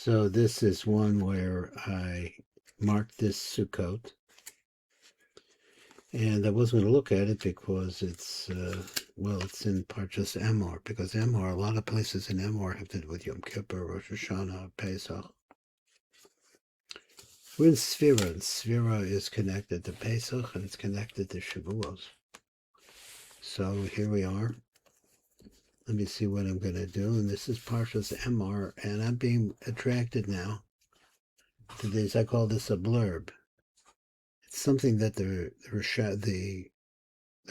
So this is one where I marked this Sukkot, and I wasn't going to look at it because it's it's in Parashat Amor, because Amor, a lot of places in Amor have to do with Yom Kippur, Rosh Hashanah, Pesach. We're in Sfira, and Sfira is connected to Pesach, and it's connected to Shavuos. So here we are. Let me see what I'm going to do, and this is Parashat Amor, and I'm being attracted now to this. I call this a blurb. It's something that the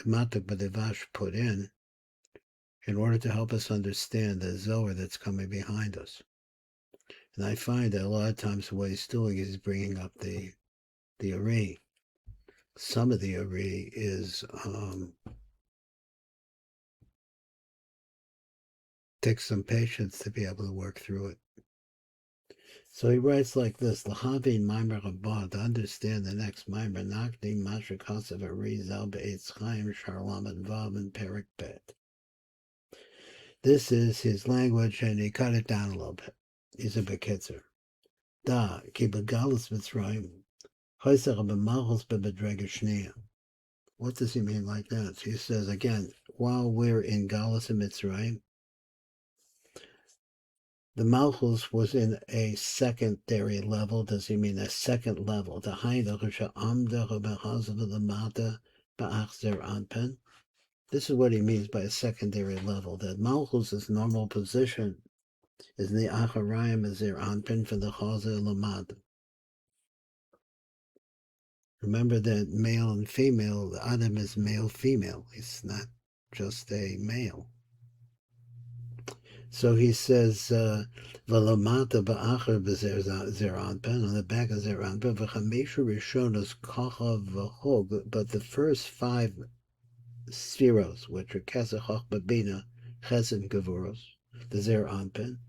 Matok Midvash put in order to help us understand the Zohar that's coming behind us. And I find that a lot of times what he's doing is bringing up the Ari. Some of the Ari is takes some patience to be able to work through it. So he writes like this: L'havin Maimer Rabba, to understand the next Maimer, Nakni Mashra Kasav Ari Zal Be'etz Chaim Sharlam and Vav and Perik Bet. This is his language, and he cut it down a little bit. He's a bekitzer. Da, ki begalus Mitzrayim, chayser b'malchus b'bedrega shneya. What does he mean like that? He says, again, while we're in Galus and Mitzrayim, the malchus was in a secondary level. Does he mean a second level? The This is what he means by a secondary level. That malchus' normal position is in the acharayim as their anpin for the chazer lamad. Remember that male and female, the Adam is male-female. He's not just a male. So he says, V'lamata ba'achar b'zer anpen, on the back of zer anpen, v'chameshu rishonos kacha v'chog, but the first 5 spheros, which are kesach, chochma, bina, chesed, gevuros, the zer anpen,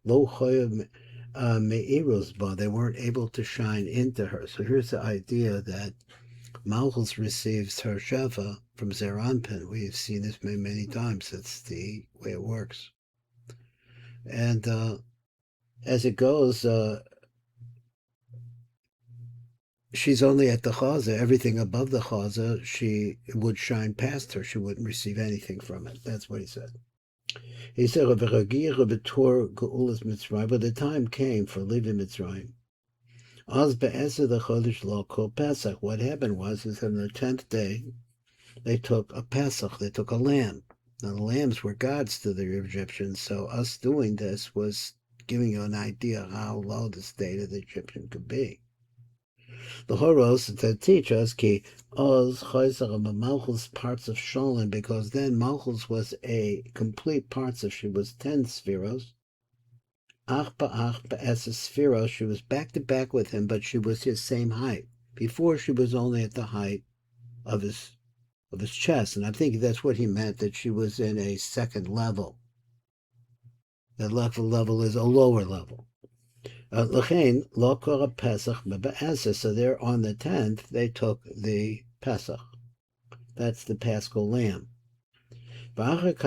lo choyav me'iros ba, they weren't able to shine into her. So here's the idea that Malchus receives her Sheva from zer anpen. We've seen this many times. That's the way it works. And as it goes, she's only at the chaza. Everything above the chaza, she would shine past her. She wouldn't receive anything from it. That's what he said. He said, but the time came for leaving Mitzrayim. What happened was that on the 10th day, they took a Pesach, they took a lamb. Now, the lambs were gods to the Egyptians, so us doing this was giving you an idea how low the state of the Egyptian could be. The Horos to teach us ki oz chayzer Malchus parts of Sholem, because then Malchus was a complete parts of, she was 10 spheros. Ach ba'ach ba'es spheros, she was back to back with him, but she was his same height. Before, she was only at the height of his chest, and I think that's what he meant, that she was in a second level. That level is a lower level. So there on the 10th, they took the Pesach. That's the Paschal Lamb. Then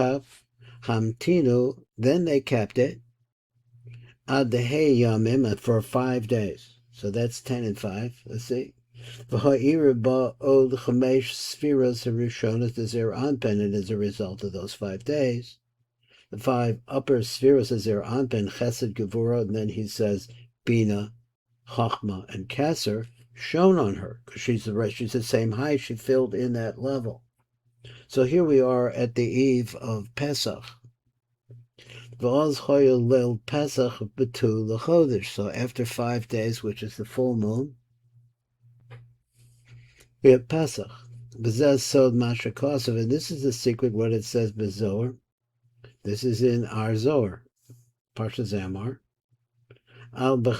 they kept it ad dehei yamim for 5 days. So that's 10 and 5. Let's see. And as a result of those 5 days, the 5 upper spheres as their anpen, chesed, gevura, and then he says bina, chachma, and keser shown on her, because she's the same height. She filled in that level. So here we are at the eve of Pesach. So after 5 days, which is the full moon, we have Pesach. And this is the secret, what it says beZohar. This is in our Zohar, Parashat Amor. On the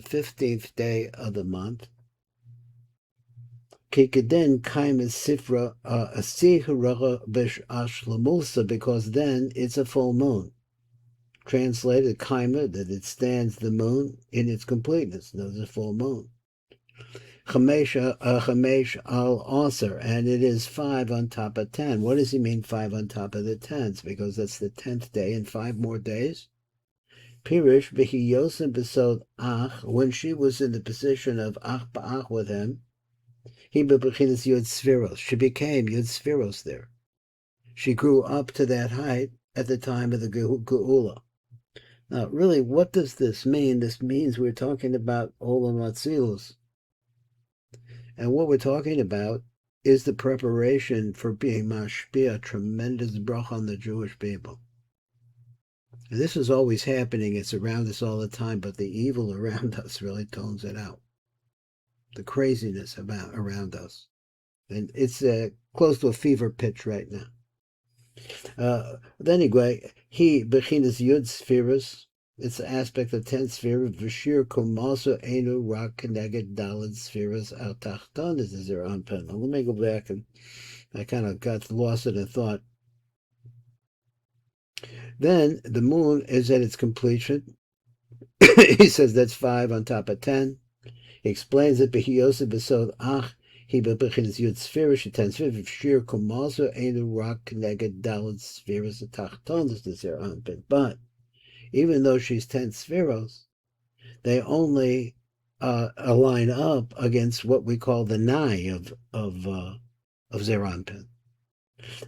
15th day of the month, because then it's a full moon. Translated, kaima, that it stands the moon in its completeness. There's a full moon. Chamesh al Aser, and it is 5 on top of 10. What does he mean 5 on top of the 10s? Because that's the 10th day and 5 more days. Pirush v'hi yosem besod ach, when she was in the position of ach ba'ach with him, he bebechinas Yud Sfiros. She became Yud Sfiros there. She grew up to that height at the time of the Geula. Now, really, what does this mean? This means we're talking about Olam Atzilus. And what we're talking about is the preparation for being mashpia, tremendous bracha on the Jewish people. And this is always happening. It's around us all the time, but the evil around us really tones it out. The craziness around us. And it's close to a fever pitch right now. Anyway, he bechinas Yud Sfiras. It's the aspect of 10 spheres. V'shir kumaso enu rak keneged daled spheres al tachton. This is their unpen. Let me go back, and I kind of got lost in a thought. Then the moon is at its completion. He says that's 5 on top of 10. He explains it. Behiyoseh besod ach. He bechinas Yud Sfiras. 10 spheres. V'shir kumaso enu rak keneged daled spheres al tachton. This is their unpen. But even though she's 10 spheros, they only align up against what we call the nai of Zeranpin.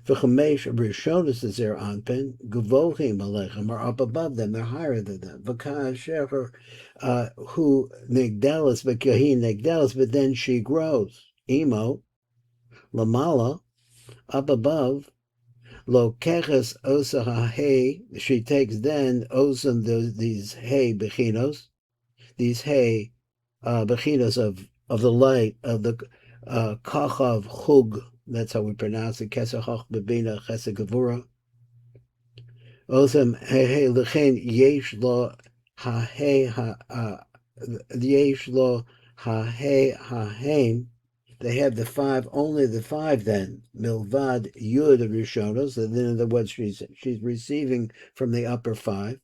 V'chamesh rishonos the Zeranpin, gavohim alechem, are up above them, they're higher than them. V'ka'asher who nigdalis, v'kahi nigdalis, but then she grows. Imo, lamala, up above, lo keches osa ha-hey, she takes then osam these hey bechinos, these hey bechinos of the light of the kachav chug. That's how we pronounce it. Kesachach bebina chesed gevura. Osam hey lechen yesh lo ha-hey yesh lo ha-hey ha-heim. They have the 5, only the 5 then, milvad yud rishonos, and then in other words, she's receiving from the upper 5.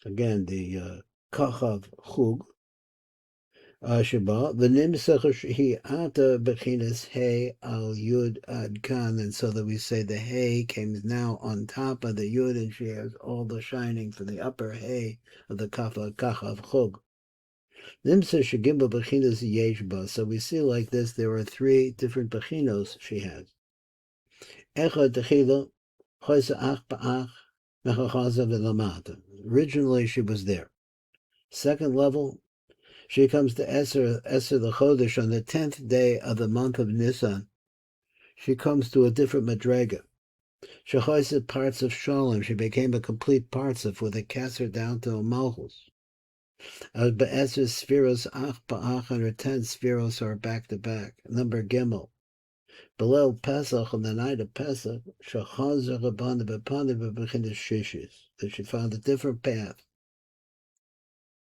Again, the kachav chug, sheba, the nimsach he ata bechinas hey al yud ad kan, and so that we say the hey came now on top of the yud, and she has all the shining for the upper hey of the kachav chug. So we see like this, there are 3 different bechinos she has. Originally she was there. Second level, she comes to Eser the Chodesh on the 10th day of the month of Nisan. She comes to a different madrega. She parts of Shalom. She became a complete partsif with a kesser down to a malchus. Be'ezer spheros ach ba'ach, and her 10 spheros are back to back. Number Gimel. Below Pesach, on the night of Pesach, shechazer rabbanim bepanim bebechinas shishis, that she found a different path.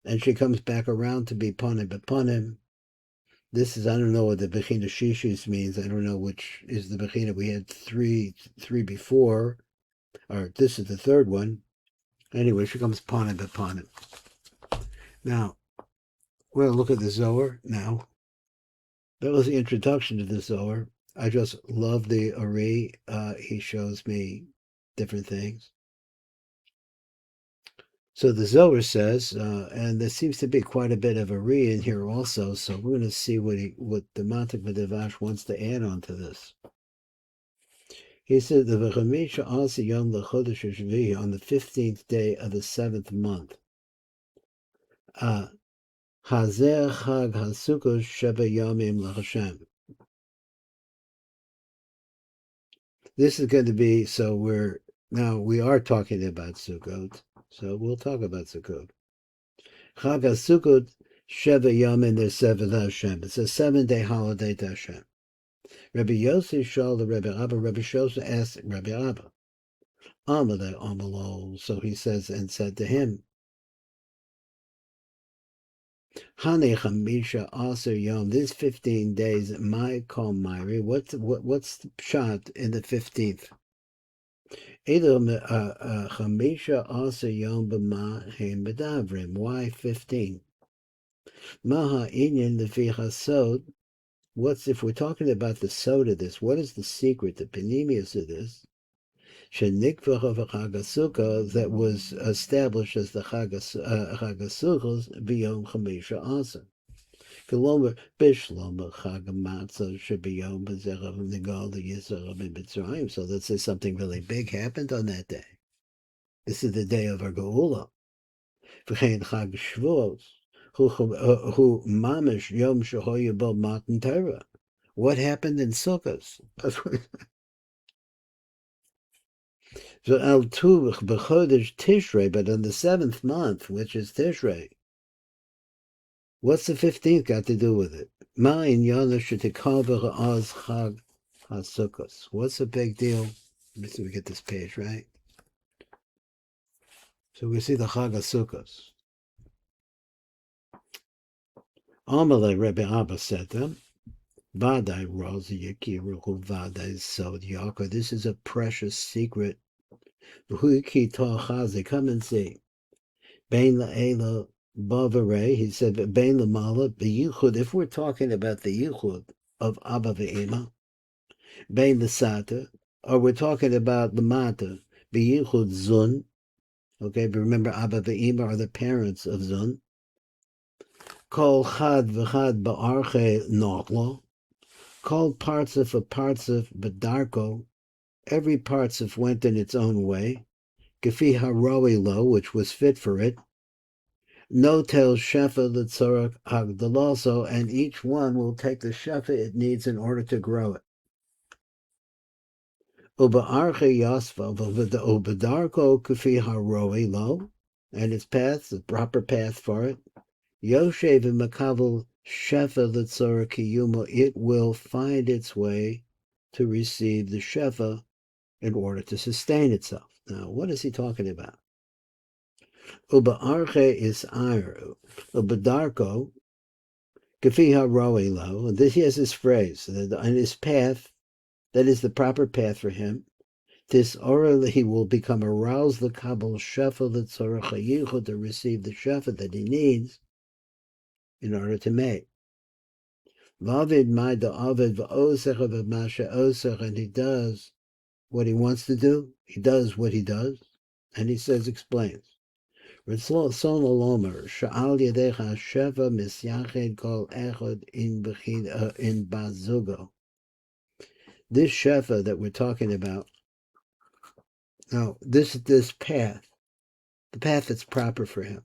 And she comes back around to be panim bepanim. This is, I don't know what the bechinas shishis means. I don't know which is the bechina. We had three before, or this is the 3rd one. Anyway, she comes panim bepanim. Now, we'll look at the Zohar now. That was the introduction to the Zohar. I just love the Ari. He shows me different things. So the Zohar says, and there seems to be quite a bit of Ari in here also, so we're going to see what the Matok Midvash wants to add on to this. He said, the V'chamisha Asi Yom L'chodesh Shvi'i, on the 15th day of the 7th month. Hazer Chag HaSukkot Sheva Yomim LaHashem. This is going to be, so we are talking about Sukkot, so we'll talk about Sukkot. Chag HaSukkot Sheva Yomim, there's 7 Hashem. It's a 7-day holiday to Hashem. Rabbi Yossi Shal the Rabbi Abba, Rabbi Shosha asked Rabbi Abba, Amalei Amalo, so he says, and said to him, Hane Chamisha Aser Yom, these 15 days, my call Myri, what's the shot in the 15th? Chamisha Aser Yom B'ma Heim B'davrim, why 15? Maha inyan lefi hasod. What's, if we're talking about the sod of this, what is the secret, the panemius of this? Shenikvach of Chagasukah, that was established as the Chagasuchos biyom chamisha asa. Kolomer bishloma chagamatza shebiyom b'zechav nigal yisrael b'mitzrayim. So let's say something really big happened on that day. This is the day of our geula. V'chein chag shvuos who mamish yom shehoyu bo matan Torah. What happened in Sukkot? So al tu b'chodesh Tishrei, but on the 7th month, which is Tishrei, what's the 15th got to do with it? Ma inyana shetikal v'ra'az chag ha-Sukkos. What's the big deal? Let me see if we get this page right. So we see the Chag ha-Sukkos. Amalei Rebbe Abba said them, Vadai Rozi Yakiruhu Vadai Sod Yaakov. This is a precious secret. V'huiki Tol Chazi, come and see. Bein la'ela bavare, he said, Bein la'mala b'yichud. If we're talking about the yichud of Abba ve'ema, Bein l'sata, or we're talking about the mata, b'yichud zun. Okay, but remember Abba ve'ema are the parents of zun. Kol chad v'chad ba'arche notlo. Called parts of bedarko. Every parts of went in its own way. Gefi haroi lo, which was fit for it. No tel shefa l'tzorak agdaloso, and each one will take the shefa it needs in order to grow it. Uba'arche yasva ubedarko kefi haroi lo, and its path, the proper path for it. Yoshev makavel shefa l'tzorak kiyumo, it will find its way to receive the shefa in order to sustain itself. Now, what is he talking about? Uba'arche is iyar. Ubadarko, Gefiha Roelo, and this he has this phrase, on his path, that is the proper path for him. This orally he will become aroused the kabel shefa l'tzorach to receive the shefa that he needs in order to make. Vavid ma'da avid v'osech v'masha osech, and he does what he wants to do. He does what he does, and he says, explains. Ritzlo son alomer sha'al yadecha sheva misyached kol echad in bazugo. This shefa that we're talking about, now this path, the path that's proper for him.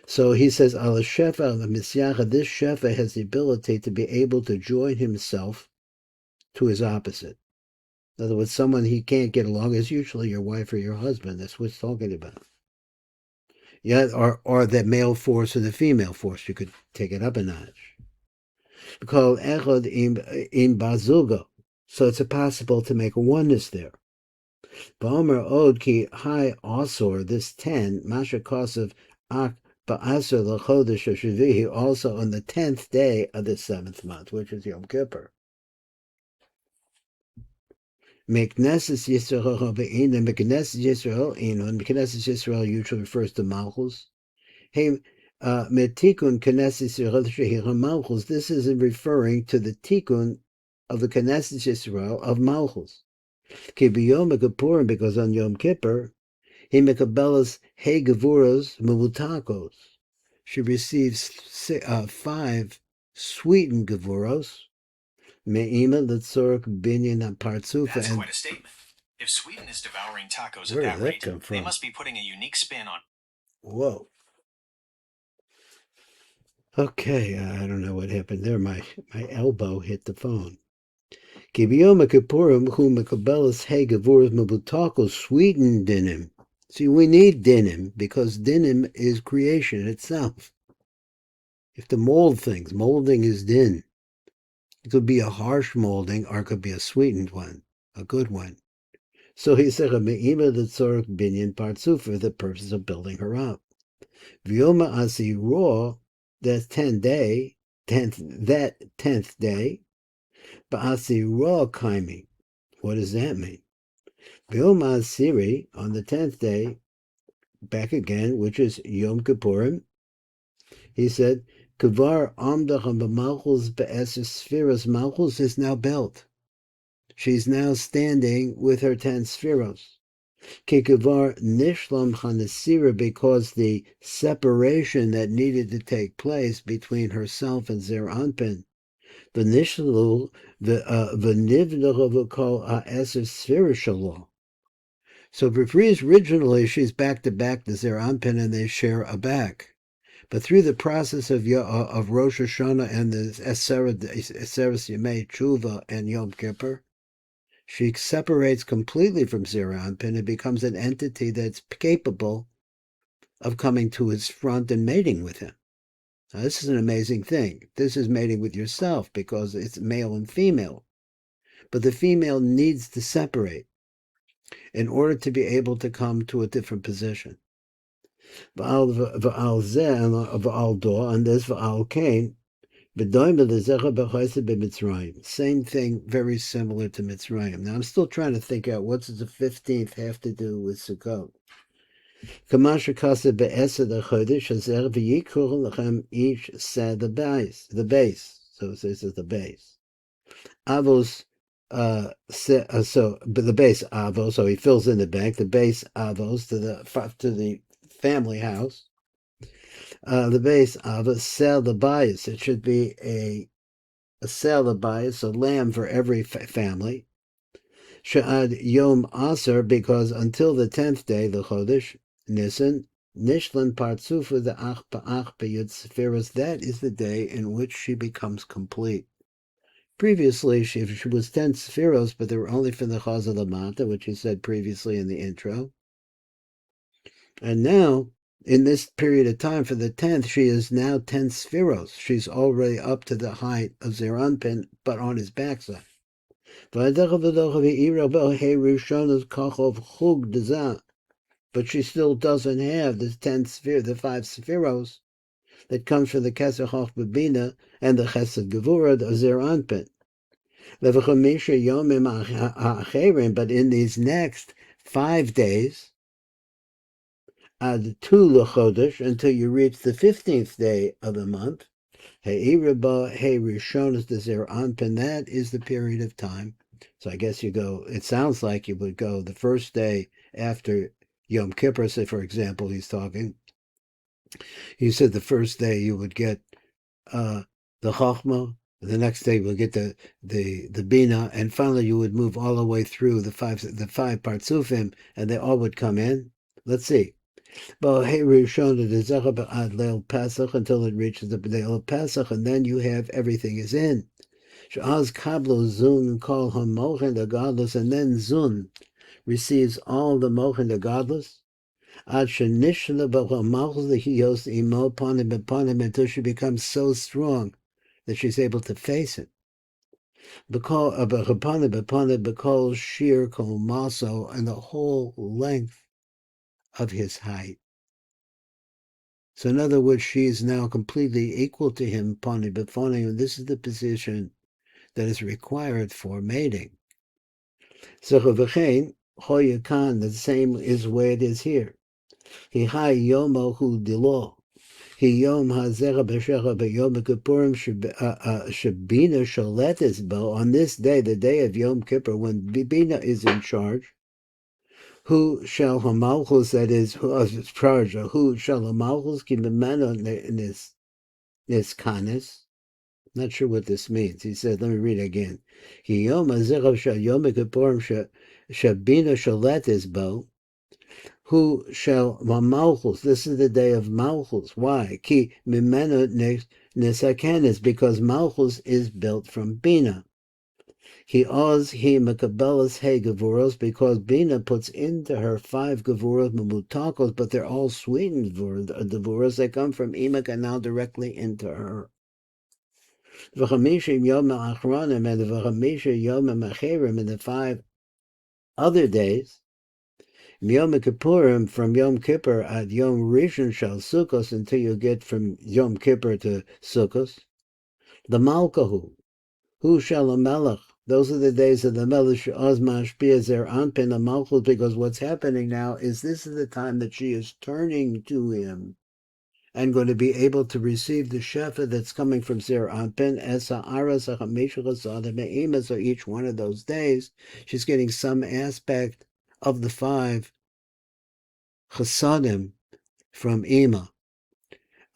So he says, al shefa al misyacha, this shefa has the ability to be able to join himself to his opposite. In other words, someone he can't get along is usually your wife or your husband. That's what he's talking about. Yeah, or the male force or the female force. You could take it up a notch. Called echad in bazugo. So it's possible to make a oneness there. Ba'omer od ki hai asor, this 10, masha kosav ak ba'asor l'chodesh hashavihi, also on the 10th day of the 7th month, which is Yom Kippur. Meknesses Yisrael ha'be'in, Meknesses Yisrael inun, Meknesses Yisrael usually refers to Malchus. Hey, metikun Knesses Yisrael shehira Malchus, this is referring to the tikun of the Knesses Yisrael of Malchus. Ki b'yom Kippurim, because on Yom Kippur, he mekabelas hey gevuros mevutakos. She receives 5 sweetened gevuros. Me'ima l'tzorek binyan parzufa. That's quite a statement. If Sweden is devouring tacos at that rate, they must be putting a unique spin on. Whoa. Okay, I don't know what happened there. My elbow hit the phone. Kibiyoma Kippurim hu mekabelas hey gevuros mevutakos, sweetened dinim. See, we need dinim because dinim is creation itself. You have to mold things. Molding is din. It could be a harsh molding or it could be a sweetened one, a good one. So he said, Me'ima l'tzorek binyan partzuf, for the purpose of building her up. V'yoma asi raw, that 10th day, ba'asi raw kaimi. What does that mean? V'yoma asiri, on the 10th day, back again, which is Yom Kippurim, He said, Kvar Amdach Malchus Be'eser Spheros. Malchus is now built. She's now standing with her 10 spheros. Kikavar Nishlam Chanasira, because the separation that needed to take place between herself and Zer Anpin, the Nishlu, the Nivnachov Ha'eser Sphira Shalom. So for Frisch, originally she's back to back to Zer Anpin and they share a back. But through the process of Rosh Hashanah and the Eseres Yemei Tshuva and Yom Kippur, she separates completely from Zer Anpin and becomes an entity that's capable of coming to his front and mating with him. Now, this is an amazing thing. This is mating with yourself because it's male and female. But the female needs to separate in order to be able to come to a different position. V'al zeh v'al do, and this v'al kain, same thing, very similar to Mitzrayim. Now, I'm still trying to think out what does the 15th have to do with Sukkot. Each said the base. So this is the base. Avos, but the base avos, so he fills in the blank. The base avos to the family house. The base avos sell the bias. It should be a sell the bias, a lamb for every family. Sha'ad Yom Aser, because until the 10th day, the Chodesh, Nisan, Nishlan Partzufa, the Ach Ba'ach B'Yud Sefiras, that is the day in which she becomes complete. Previously, she was 10 Sephiros, but they were only for the Chaz Lamata, which he said previously in the intro. And now, in this period of time, for the 10th, she is now 10 Sephiros. She's already up to the height of Zer Anpin, but on his backside. But she still doesn't have the 10 sphere, the 5 spheros that comes from the Kesser Choch Bebina and the Chesed Gevurah of Zer Anpin. But in these next 5 days, ad tu l'chodesh, until you reach the 15th day of the month, He'iraba Rishon the Zer Anpin, that is the period of time. So I guess you go, it sounds like you would go the first day after Yom Kippur, say for example, he's talking. He said the first day you would get the Chachma, the next day you would get the Bina, and finally you would move all the way through the five Partsufim, and they all would come in. Let's see. Well, hey, Rishon Leil Pesach until it reaches the Leil Pesach, and then you have everything is in. Sh'az kablo zun kol hamochin the godless, and then zun receives all the mochin the godless. Ad shenishla b'chamalchus the hiyos imo panim b'panim, until she becomes so strong that she's able to face it. B'kol b'chapanim b'panim b'kol shir kol maso, and the whole length of his height. So in other words, she is now completely equal to him, Pani B'Fani, and this is the position that is required for mating. So V'chein, Choyakan, the same is where it is here. Hi Yomo Hu Dilo. Hi Yom Hazera B'Shecha B'Yom Kippurim Shabina Shaletes Bo. On this day, the day of Yom Kippur, when Bina is in charge, who shall hamalchus, that is, who is charge, who shall hamalchus ki memeno niskanis. Not sure what this means. He said, let me read it again. Ki yom hazerav shal yom kippurim shabina shaletes bo. Who shall hamalchus? This is the day of malchus. Why? Ki memeno nisakanis, because malchus is built from bina. He makabelas he gevuros, because Bina puts into her 5 gevuros mamutakos, but they're all sweetened gevuros. They come from Imak and now directly into her. V'chamishim yom achronim, and the v'chamisha yom macherim, in the 5 other days. Yom Kippurim, from Yom Kippur at Yom Rishon shal Sukkos, until you get from Yom Kippur to Sukkos. The Malkahu, who shall a melech. Those are the days of the Melech Oz Mashpia Zer Anpin Malchus, because what's happening now is this is the time that she is turning to him and going to be able to receive the shefa that's coming from Zer Anpin, so each one of those days, she's getting some aspect of the 5 chasadim from Ima.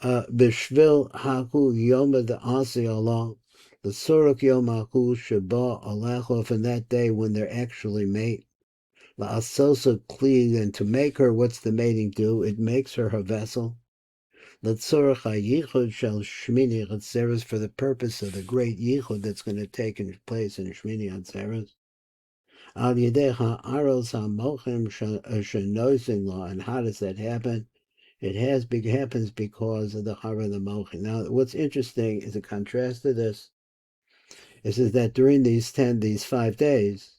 Bishvil haku yoma the asi Allah, the suruk yom haku shaba alecho, from that day when they're actually mate. La asosa kli, and to make her, what's the mating do? It makes her vessel. L'tzorach hayichud shel Shmini Atzeres, for the purpose of the great yichud that's going to take place in Shmini Atzeres. Al yedei ha'aros ha'mochim shenoisin law, and how does that happen? It happens because of the Hara the Mochim. Now, what's interesting is a contrast to this, is that during these 5 days,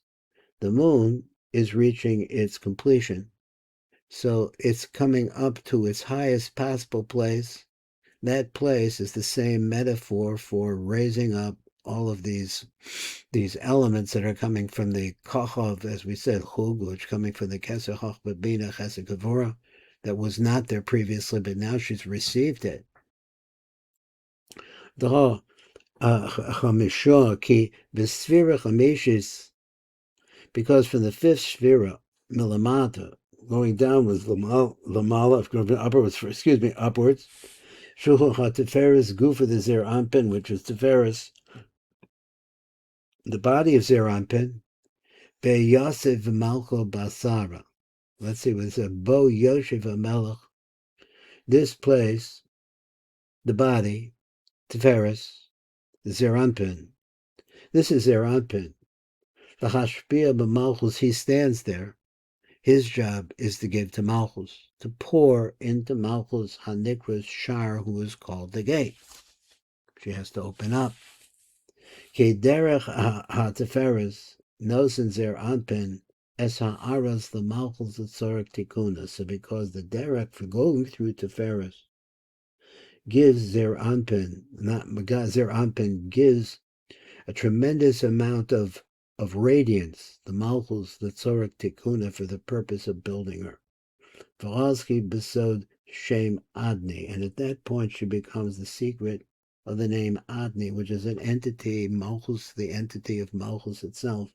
the moon is reaching its completion. So it's coming up to its highest possible place. That place is the same metaphor for raising up all of these elements that are coming from the Kochov, as we said, Chug, which coming from the Keser Chochma Bina Chesed Gevura, that was not there previously, but now she's received it. The Chamishah ki v'sfira chamishis, because from the 5th sfira milamata, going downwards, lamala, upwards. Shuhu ha-teferes gufa the Zer Anpin, which is teferes, the body of Zer Anpin, be Yosef Malcho Basara. Let's see, it said Bo Yosef Melech. This place, the body, teferes, the Zer Anpin. This is Zer Anpin. The Hashpia b'Malchus, he stands there. His job is to give to Malchus, to pour into Malchus Hanikras Shar, who is called the gate. She has to open up. Kederech ha-teferes, nosen Zer Anpin, es ha'aras the Malchus Tzorek Tikuna. So because the derech for going through teferes gives Zer Anpin, Zer Anpin gives a tremendous amount of radiance, the Malchus, the Tzorek Tikuna, for the purpose of building her. V'razki besod Shem Adni, and at that point she becomes the secret of the name Adni, which is an entity, Malchus, the entity of Malchus itself.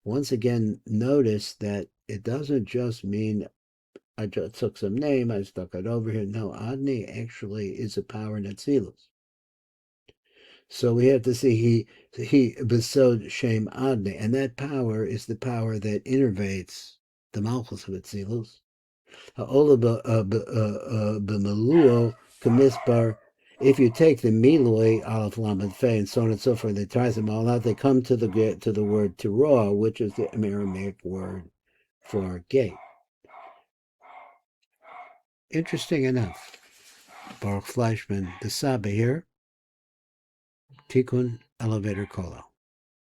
Once again, notice that it doesn't just mean I just took some name, I stuck it over here. No, Adni actually is a power in Atzilus. So we have to see he besod Shem Adni, and that power is the power that innervates the Malchus of Atzilus. If you take the miloi aleph lamed fe and so on and so forth, they tries them all out. They come to the word tiroah, which is the Aramaic word for gate. Interesting enough. Baruch Fleischman, the Saba here. Tikkun elevator kola.